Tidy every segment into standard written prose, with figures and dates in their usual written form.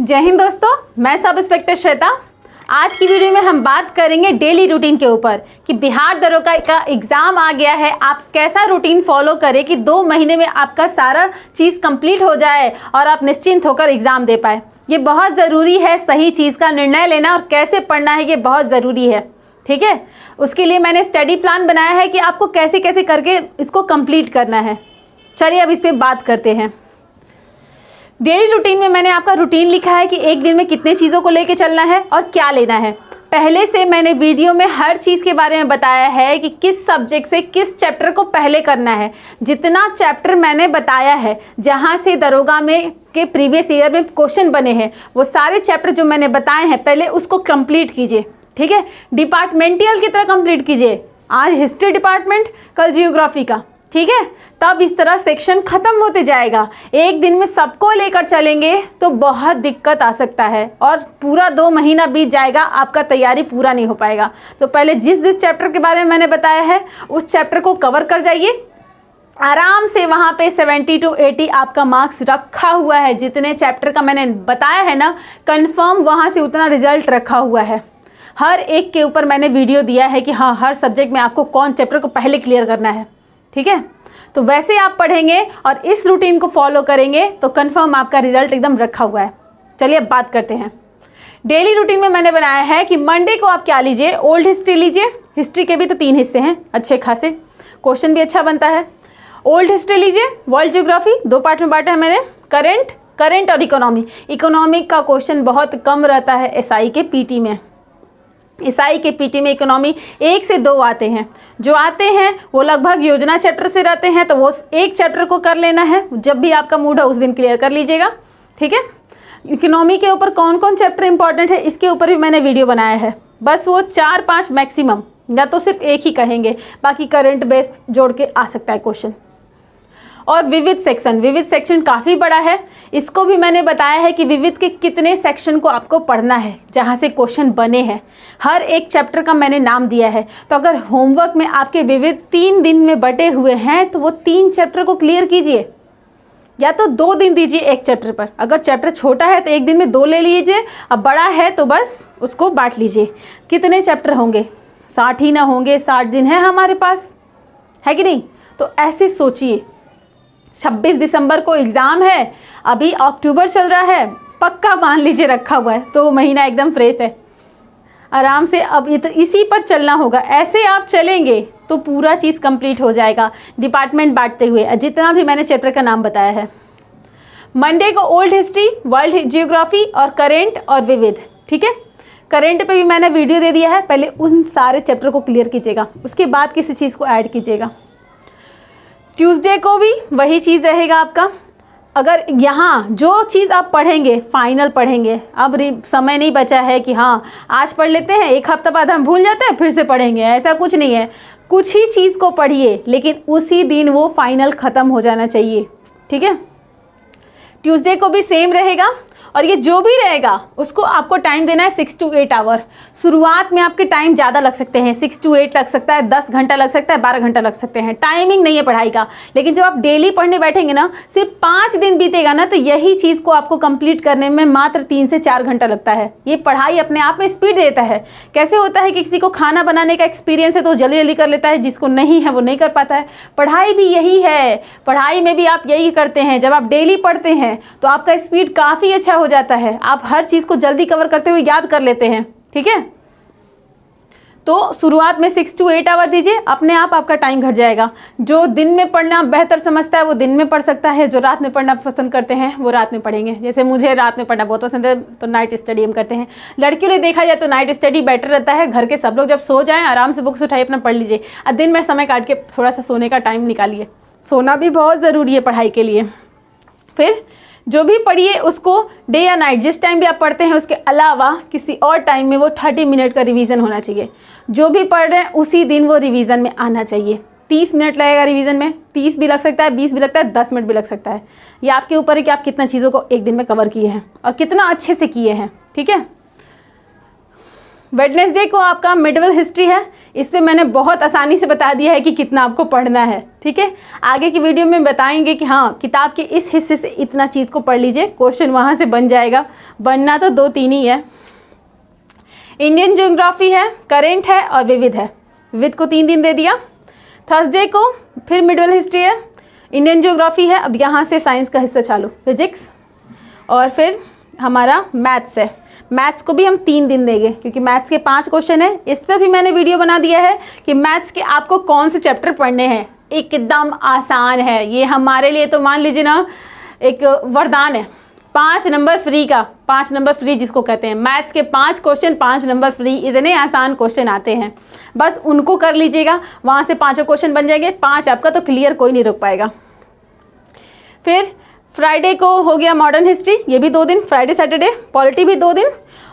जय हिंद दोस्तों, मैं सब इंस्पेक्टर श्वेता। आज की वीडियो में हम बात करेंगे डेली रूटीन के ऊपर कि बिहार दरोगा का एग्ज़ाम आ गया है। आप कैसा रूटीन फॉलो करें कि 2 महीने में आपका सारा चीज़ कंप्लीट हो जाए और आप निश्चिंत होकर एग्ज़ाम दे पाए। ये बहुत ज़रूरी है, सही चीज़ का निर्णय लेना और कैसे पढ़ना है ये बहुत ज़रूरी है। ठीक है, उसके लिए मैंने स्टडी प्लान बनाया है कि आपको कैसे कैसे करके इसको कंप्लीट करना है। चलिए अब इस पर बात करते हैं। डेली रूटीन में मैंने आपका रूटीन लिखा है कि एक दिन में कितने चीज़ों को लेके चलना है और क्या लेना है। पहले से मैंने वीडियो में हर चीज़ के बारे में बताया है कि किस सब्जेक्ट से किस चैप्टर को पहले करना है। जितना चैप्टर मैंने बताया है, जहाँ से दरोगा में के प्रीवियस ईयर में क्वेश्चन बने हैं, वो सारे चैप्टर जो मैंने बताए हैं पहले उसको कंप्लीट कीजिए। ठीक है, डिपार्टमेंटल की तरह कंप्लीट कीजिए। आज हिस्ट्री डिपार्टमेंट, कल जियोग्राफी का। ठीक है, तब इस तरह सेक्शन खत्म होते जाएगा। एक दिन में सबको लेकर चलेंगे तो बहुत दिक्कत आ सकता है और पूरा 2 महीना बीत जाएगा, आपका तैयारी पूरा नहीं हो पाएगा। तो पहले जिस चैप्टर के बारे में मैंने बताया है उस चैप्टर को कवर कर जाइए। आराम से वहाँ पे 70 to 80 आपका मार्क्स रखा हुआ है। जितने चैप्टर का मैंने बताया है ना, कंफर्म वहाँ से उतना रिजल्ट रखा हुआ है। हर एक के ऊपर मैंने वीडियो दिया है कि हाँ, हर सब्जेक्ट में आपको कौन चैप्टर को पहले क्लियर करना है। ठीक है, तो वैसे आप पढ़ेंगे और इस रूटीन को फॉलो करेंगे तो कंफर्म आपका रिजल्ट एकदम रखा हुआ है। चलिए अब बात करते हैं। डेली रूटीन में मैंने बनाया है कि मंडे को आप क्या लीजिए, ओल्ड हिस्ट्री लीजिए। हिस्ट्री के भी तो 3 हिस्से हैं अच्छे खासे, क्वेश्चन भी अच्छा बनता है। ओल्ड हिस्ट्री लीजिए, वर्ल्ड ज्योग्राफी 2 पार्ट में बांटा है मैंने, करंट और इकोनॉमी। इकोनॉमिक का क्वेश्चन बहुत कम रहता है एसआई के पीटी में। एसआई के पीटी में इकोनॉमी 1 से 2 आते हैं। जो आते हैं वो लगभग योजना चैप्टर से रहते हैं, तो वो एक चैप्टर को कर लेना है। जब भी आपका मूड हो उस दिन क्लियर कर लीजिएगा। ठीक है, इकोनॉमी के ऊपर कौन कौन चैप्टर इंपॉर्टेंट है इसके ऊपर भी मैंने वीडियो बनाया है। बस वो 4-5 मैक्सिमम, या तो सिर्फ एक ही कहेंगे, बाकी करंट बेस जोड़ के आ सकता है क्वेश्चन। और विविध सेक्शन काफ़ी बड़ा है। इसको भी मैंने बताया है कि विविध के कितने सेक्शन को आपको पढ़ना है जहाँ से क्वेश्चन बने हैं। हर एक चैप्टर का मैंने नाम दिया है। तो अगर होमवर्क में आपके विविध 3 दिन में बटे हुए हैं तो वो 3 चैप्टर को क्लियर कीजिए, या तो 2 दिन दीजिए एक चैप्टर पर। अगर चैप्टर छोटा है तो एक दिन में 2 ले लीजिए, अब बड़ा है तो बस उसको बांट लीजिए। कितने चैप्टर होंगे? 60 ही ना होंगे, 60 दिन है हमारे पास, है कि नहीं? तो ऐसे सोचिए। 26 दिसंबर को एग्ज़ाम है, अभी अक्टूबर चल रहा है, पक्का मान लीजिए रखा हुआ है, तो महीना एकदम फ्रेश है। आराम से अब ये तो इसी पर चलना होगा। ऐसे आप चलेंगे तो पूरा चीज़ कंप्लीट हो जाएगा, डिपार्टमेंट बांटते हुए, जितना भी मैंने चैप्टर का नाम बताया है। मंडे को ओल्ड हिस्ट्री, वर्ल्ड जियोग्राफी और करेंट और विविध। ठीक है, करेंट पे भी मैंने वीडियो दे दिया है। पहले उन सारे चैप्टर को क्लियर कीजिएगा, उसके बाद किसी चीज़ को ऐड कीजिएगा। ट्यूसडे को भी वही चीज़ रहेगा आपका। अगर यहाँ जो चीज़ आप पढ़ेंगे फाइनल पढ़ेंगे, अब समय नहीं बचा है कि हाँ आज पढ़ लेते हैं, 1 हफ्ता बाद हम भूल जाते हैं फिर से पढ़ेंगे, ऐसा कुछ नहीं है। कुछ ही चीज़ को पढ़िए, लेकिन उसी दिन वो फाइनल ख़त्म हो जाना चाहिए। ठीक है, ट्यूसडे को भी सेम रहेगा और ये जो भी रहेगा उसको आपको टाइम देना है 6 to 8 आवर। शुरुआत में आपके टाइम ज़्यादा लग सकते हैं, 6 to 8 लग सकता है, 10 घंटा लग सकता है, 12 घंटा लग सकते हैं। टाइमिंग नहीं है पढ़ाई का। लेकिन जब आप डेली पढ़ने बैठेंगे ना, सिर्फ 5 दिन बीतेगा ना, तो यही चीज़ को आपको कंप्लीट करने में मात्र 3 से 4 घंटा लगता है। ये पढ़ाई अपने आप में स्पीड देता है। कैसे होता है कि किसी को खाना बनाने का एक्सपीरियंस है तो जल्दी जल्दी कर लेता है, जिसको नहीं है वो नहीं कर पाता है। पढ़ाई भी यही है, पढ़ाई में भी आप यही करते हैं। जब आप डेली पढ़ते हैं तो आपका स्पीड काफ़ी अच्छा हो जाता है, आप हर चीज़ को जल्दी कवर करते हुए याद कर लेते हैं। ठीक है, तो शुरुआत में 6 to 8 आवर दीजिए, अपने आप आपका टाइम घट जाएगा। जो दिन में पढ़ना बेहतर समझता है वो दिन में पढ़ सकता है, जो रात में पढ़ना पसंद करते हैं वो रात में पढ़ेंगे। जैसे मुझे रात में पढ़ना बहुत पसंद है तो नाइट स्टडी हम करते हैं। लड़कियों ने देखा जाए तो नाइट स्टडी बेटर रहता है। घर के सब लोग जब सो जाएँ आराम से बुक्स उठाइए, अपना पढ़ लीजिए। और दिन में समय काट के थोड़ा सा सोने का टाइम निकालिए। सोना भी बहुत ज़रूरी है पढ़ाई के लिए। फिर जो भी पढ़िए उसको डे या नाइट, जिस टाइम भी आप पढ़ते हैं उसके अलावा किसी और टाइम में वो 30 मिनट का रिवीजन होना चाहिए। जो भी पढ़ रहे हैं उसी दिन वो रिवीजन में आना चाहिए। 30 मिनट लगेगा रिवीजन में, 30 भी लग सकता है, 20 भी लगता है, 10 मिनट भी लग सकता है। ये आपके ऊपर है कि आप कितना चीज़ों को एक दिन में कवर किए हैं और कितना अच्छे से किए हैं। ठीक है, वेडनेसडे को आपका मिडिवल हिस्ट्री है। इस पे मैंने बहुत आसानी से बता दिया है कि कितना आपको पढ़ना है, ठीक है। आगे की वीडियो में बताएंगे कि हाँ किताब के इस हिस्से से इतना चीज़ को पढ़ लीजिए, क्वेश्चन वहाँ से बन जाएगा। बनना तो 2-3 ही है। इंडियन ज्योग्राफी है, करेंट है और विविध है। विविध को 3 दिन दे दिया। थर्सडे को फिर मिडिवल हिस्ट्री है, इंडियन ज्योग्राफी है, अब यहाँ से साइंस का हिस्सा चालू, फिजिक्स, और फिर हमारा मैथ्स है। मैथ्स को भी हम 3 दिन देंगे क्योंकि मैथ्स के 5 क्वेश्चन है। इस पर भी मैंने वीडियो बना दिया है कि मैथ्स के आपको कौन से चैप्टर पढ़ने हैं। एकदम आसान है ये, हमारे लिए तो मान लीजिए ना एक वरदान है। 5 नंबर फ्री का, 5 नंबर फ्री जिसको कहते हैं, मैथ्स के 5 क्वेश्चन 5 नंबर फ्री। इतने आसान क्वेश्चन आते हैं, बस उनको कर लीजिएगा, वहाँ से 5 क्वेश्चन बन जाएंगे। 5 आपका तो क्लियर कोई नहीं रोक पाएगा। फिर फ्राइडे को हो गया मॉडर्न हिस्ट्री, ये भी 2 दिन, फ्राइडे सैटरडे। पॉलिटी भी 2 दिन,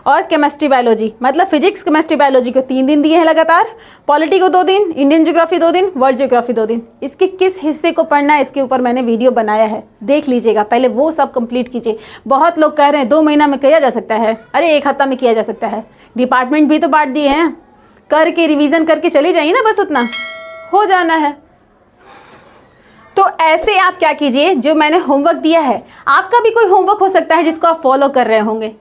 और केमिस्ट्री बायोलॉजी, मतलब फिजिक्स केमिस्ट्री बायोलॉजी को 3 दिन दिए हैं लगातार। पॉलिटी को 2 दिन, इंडियन ज्योग्राफी 2 दिन, वर्ल्ड ज्योग्राफी 2 दिन। इसके किस हिस्से को पढ़ना है इसके ऊपर मैंने वीडियो बनाया है, देख लीजिएगा। पहले वो सब कंप्लीट कीजिए। बहुत लोग कह रहे हैं 2 महीना में किया जा सकता है, अरे 1 हफ्ता में किया जा सकता है। डिपार्टमेंट भी तो बांट दिए हैं, करके रिविज़न करके चली जाइए ना, बस उतना हो जाना है। तो ऐसे आप क्या कीजिए, जो मैंने होमवर्क दिया है, आपका भी कोई होमवर्क हो सकता है जिसको आप फॉलो कर रहे होंगे,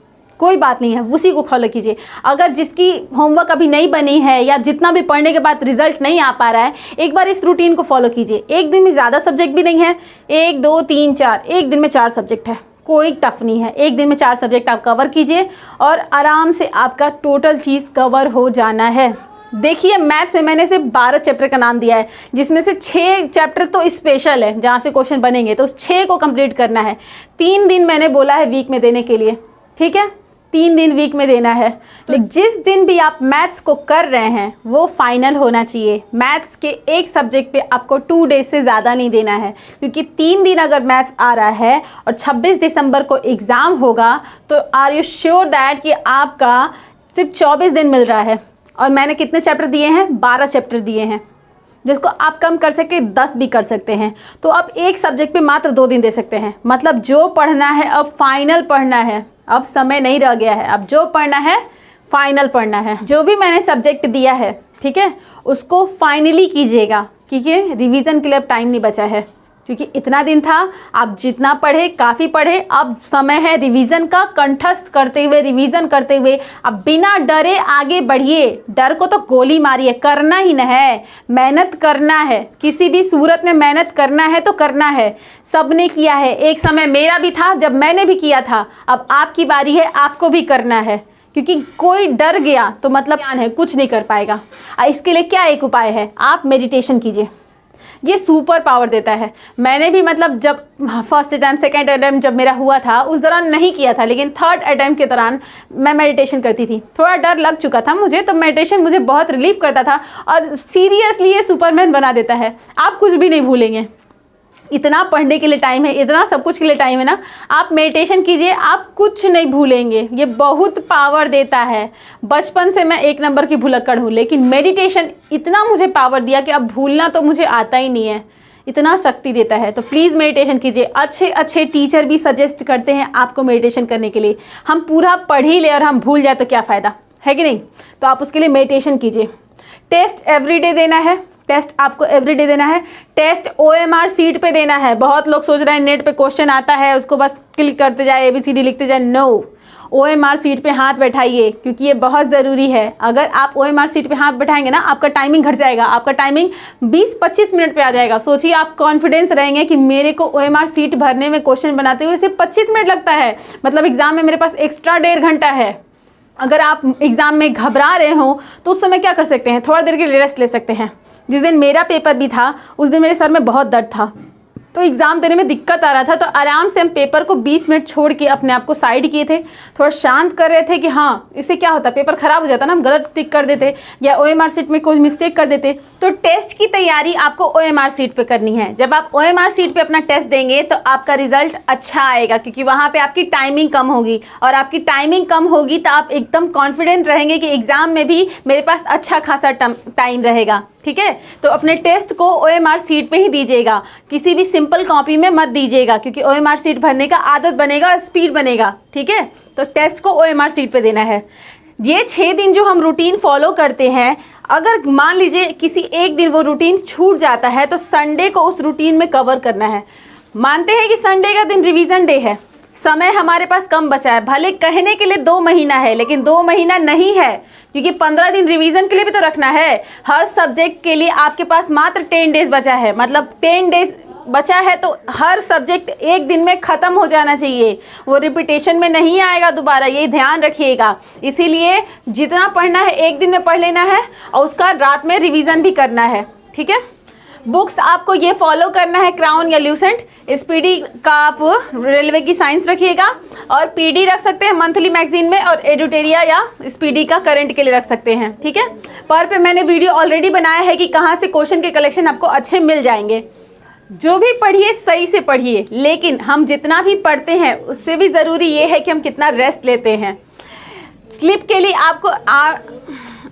कोई बात नहीं है, उसी को फॉलो कीजिए। अगर जिसकी होमवर्क अभी नहीं बनी है या जितना भी पढ़ने के बाद रिजल्ट नहीं आ पा रहा है, एक बार इस रूटीन को फॉलो कीजिए। एक दिन में ज़्यादा सब्जेक्ट भी नहीं है, 1 2 3 4, एक दिन में 4 सब्जेक्ट है, कोई टफ नहीं है। एक दिन में 4 सब्जेक्ट आप कवर कीजिए और आराम से आपका टोटल चीज़ कवर हो जाना है। देखिए मैथ्स में मैंने सिर्फ 12 चैप्टर का नाम दिया है, जिसमें से 6 चैप्टर तो स्पेशल है जहाँ से क्वेश्चन बनेंगे, तो उस 6 को कंप्लीट करना है। 3 दिन मैंने बोला है वीक में देने के लिए, ठीक है, 3 दिन वीक में देना है। तो जिस दिन भी आप मैथ्स को कर रहे हैं वो फाइनल होना चाहिए। मैथ्स के एक सब्जेक्ट पे आपको 2 डेज से ज़्यादा नहीं देना है, क्योंकि 3 दिन अगर मैथ्स आ रहा है और 26 दिसंबर को एग्ज़ाम होगा, तो आर यू श्योर दैट कि आपका सिर्फ 24 दिन मिल रहा है। और मैंने कितने चैप्टर दिए हैं, 12 चैप्टर दिए हैं, जिसको आप कम कर सके 10 भी कर सकते हैं। तो अब एक सब्जेक्ट पे मात्र 2 दिन दे सकते हैं। मतलब जो पढ़ना है अब फाइनल पढ़ना है, अब समय नहीं रह गया है, अब जो पढ़ना है फाइनल पढ़ना है। जो भी मैंने सब्जेक्ट दिया है, ठीक है, उसको फाइनली कीजिएगा, क्योंकि रिवीजन के लिए अब टाइम नहीं बचा है। क्योंकि इतना दिन था, आप जितना पढ़े काफ़ी पढ़े, अब समय है रिवीजन का। कंठस्थ करते हुए, रिवीजन करते हुए अब बिना डरे आगे बढ़िए। डर को तो गोली मारिए, करना ही न है, मेहनत करना है, किसी भी सूरत में मेहनत करना है तो करना है। सबने किया है, एक समय मेरा भी था जब मैंने भी किया था, अब आपकी बारी है, आपको भी करना है। क्योंकि कोई डर गया तो मतलब ज्ञान है, कुछ नहीं कर पाएगा। इसके लिए क्या एक उपाय है, आप मेडिटेशन कीजिए, ये सुपर पावर देता है। मैंने भी मतलब जब फर्स्ट अटैम्प्ट सेकंड अटैम्प्ट जब मेरा हुआ था उस दौरान नहीं किया था, लेकिन थर्ड अटैम्प्ट के दौरान मैं मेडिटेशन करती थी। थोड़ा डर लग चुका था मुझे, तो मेडिटेशन मुझे बहुत रिलीफ करता था। और सीरियसली ये सुपरमैन बना देता है, आप कुछ भी नहीं भूलेंगे। इतना पढ़ने के लिए टाइम है, इतना सब कुछ के लिए टाइम है ना, आप मेडिटेशन कीजिए, आप कुछ नहीं भूलेंगे। ये बहुत पावर देता है। बचपन से मैं 1 नंबर की भुलक्कड़ हूँ, लेकिन मेडिटेशन इतना मुझे पावर दिया कि अब भूलना तो मुझे आता ही नहीं है, इतना शक्ति देता है। तो प्लीज़ मेडिटेशन कीजिए। अच्छे अच्छे टीचर भी सजेस्ट करते हैं आपको मेडिटेशन करने के लिए। हम पूरा पढ़ ही ले और हम भूल जाए तो क्या फ़ायदा है कि नहीं। तो आप उसके लिए मेडिटेशन कीजिए। टेस्ट एवरीडे देना है, टेस्ट आपको एवरीडे देना है। टेस्ट OMR सीट पे देना है। बहुत लोग सोच रहे हैं नेट पे क्वेश्चन आता है उसको बस क्लिक करते जाए, ABCD लिखते जाए। नो, OMR सीट पे हाथ बैठाइए, क्योंकि ये बहुत ज़रूरी है। अगर आप OMR सीट पे हाथ बैठाएंगे ना, आपका टाइमिंग घट जाएगा, आपका टाइमिंग 20-25 मिनट पे आ जाएगा। सोचिए, आप कॉन्फिडेंस रहेंगे कि मेरे को OMR सीट भरने में, क्वेश्चन बनाते हुए सिर्फ 25 मिनट लगता है, मतलब एग्ज़ाम में मेरे पास एक्स्ट्रा 1.5 घंटा है। अगर आप एग्ज़ाम में घबरा रहे हो तो उस समय क्या कर सकते हैं, थोड़ा देर के लिए रेस्ट ले सकते हैं। जिस दिन मेरा पेपर भी था उस दिन मेरे सर में बहुत दर्द था, तो एग्ज़ाम देने में दिक्कत आ रहा था। तो आराम से हम पेपर को 20 मिनट छोड़ के अपने आप को साइड किए थे, थोड़ा शांत कर रहे थे कि हाँ इससे क्या होता, पेपर ख़राब हो जाता ना, हम गलत टिक कर देते या OMR सीट में कोई मिस्टेक कर देते। तो टेस्ट की तैयारी आपको OMR सीट पे करनी है। जब आप OMR सीट पे अपना टेस्ट देंगे तो आपका रिजल्ट अच्छा आएगा, क्योंकि वहाँ पर आपकी टाइमिंग कम होगी, और आपकी टाइमिंग कम होगी तो आप एकदम कॉन्फिडेंट रहेंगे कि एग्ज़ाम में भी मेरे पास अच्छा खासा टाइम रहेगा। ठीक है, तो अपने टेस्ट को OMR सीट पे ही दीजिएगा, किसी भी सिंपल कॉपी में मत दीजिएगा, क्योंकि OMR सीट भरने का आदत बनेगा और स्पीड बनेगा। ठीक है, तो टेस्ट को OMR सीट पे देना है। ये 6 दिन जो हम रूटीन फॉलो करते हैं, अगर मान लीजिए किसी एक दिन वो रूटीन छूट जाता है तो संडे को उस रूटीन में कवर करना है। मानते हैं कि संडे का दिन रिवीजन डे है, समय हमारे पास कम बचा है, भले कहने के लिए 2 महीना है लेकिन 2 महीना नहीं है, क्योंकि 15 दिन रिवीजन के लिए भी तो रखना है। हर सब्जेक्ट के लिए आपके पास मात्र 10 डेज बचा है, मतलब 10 डेज बचा है तो हर सब्जेक्ट एक दिन में ख़त्म हो जाना चाहिए, वो रिपीटेशन में नहीं आएगा दोबारा, ये ध्यान रखिएगा। इसीलिए जितना पढ़ना है एक दिन में पढ़ लेना है और उसका रात में रिवीजन भी करना है, ठीक है। बुक्स आपको ये फॉलो करना है, क्राउन या ल्यूसेंट। स्पीडी का आप रेलवे की साइंस रखिएगा, और पीडी रख सकते हैं मंथली मैगजीन में, और एडुटेरिया या स्पीडी का करंट के लिए रख सकते हैं, ठीक है। पर पे मैंने वीडियो ऑलरेडी बनाया है कि कहाँ से क्वेश्चन के कलेक्शन आपको अच्छे मिल जाएंगे। जो भी पढ़िए सही से पढ़िए, लेकिन हम जितना भी पढ़ते हैं उससे भी ज़रूरी ये है कि हम कितना रेस्ट लेते हैं। स्लीप के लिए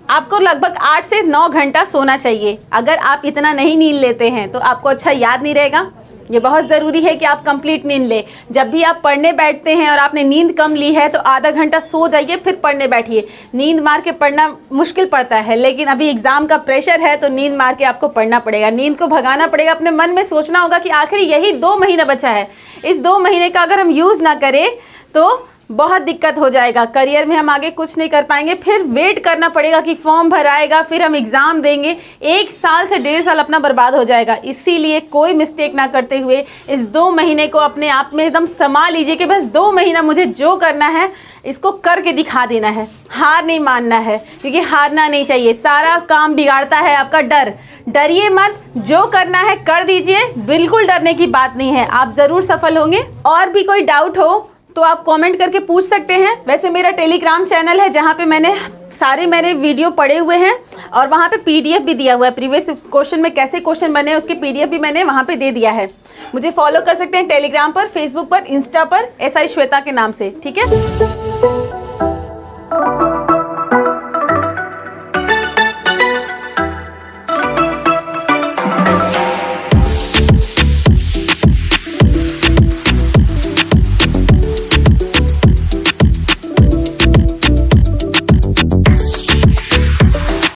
आपको लगभग 8 से 9 घंटा सोना चाहिए। अगर आप इतना नहीं नींद लेते हैं तो आपको अच्छा याद नहीं रहेगा। ये बहुत ज़रूरी है कि आप कंप्लीट नींद लें। जब भी आप पढ़ने बैठते हैं और आपने नींद कम ली है तो आधा घंटा सो जाइए, फिर पढ़ने बैठिए। नींद मार के पढ़ना मुश्किल पड़ता है, लेकिन अभी एग्ज़ाम का प्रेशर है तो नींद मार के आपको पढ़ना पड़ेगा, नींद को भगाना पड़ेगा। अपने मन में सोचना होगा कि आखिर यही 2 महीना बचा है, इस 2 महीने का अगर हम यूज़ ना करें तो बहुत दिक्कत हो जाएगा। करियर में हम आगे कुछ नहीं कर पाएंगे, फिर वेट करना पड़ेगा कि फॉर्म भराएगा, फिर हम एग्ज़ाम देंगे, 1 साल से 1.5 साल अपना बर्बाद हो जाएगा। इसीलिए कोई मिस्टेक ना करते हुए इस 2 महीने को अपने आप में एकदम संभाल लीजिए कि बस 2 महीना मुझे जो करना है इसको करके दिखा देना है। हार नहीं मानना है, क्योंकि हारना नहीं चाहिए। सारा काम बिगाड़ता है आपका डर। डरिए मत, जो करना है कर दीजिए, बिल्कुल डरने की बात नहीं है, आप ज़रूर सफल होंगे। और भी कोई डाउट हो तो आप कमेंट करके पूछ सकते हैं। वैसे मेरा टेलीग्राम चैनल है जहाँ पे मैंने सारे मेरे वीडियो पड़े हुए हैं, और वहाँ पे पीडीएफ भी दिया हुआ है। प्रीवियस क्वेश्चन में कैसे क्वेश्चन बने उसके पीडीएफ भी मैंने वहाँ पे दे दिया है। मुझे फॉलो कर सकते हैं टेलीग्राम पर, फेसबुक पर, इंस्टा पर, SI श्वेता के नाम से, ठीक है।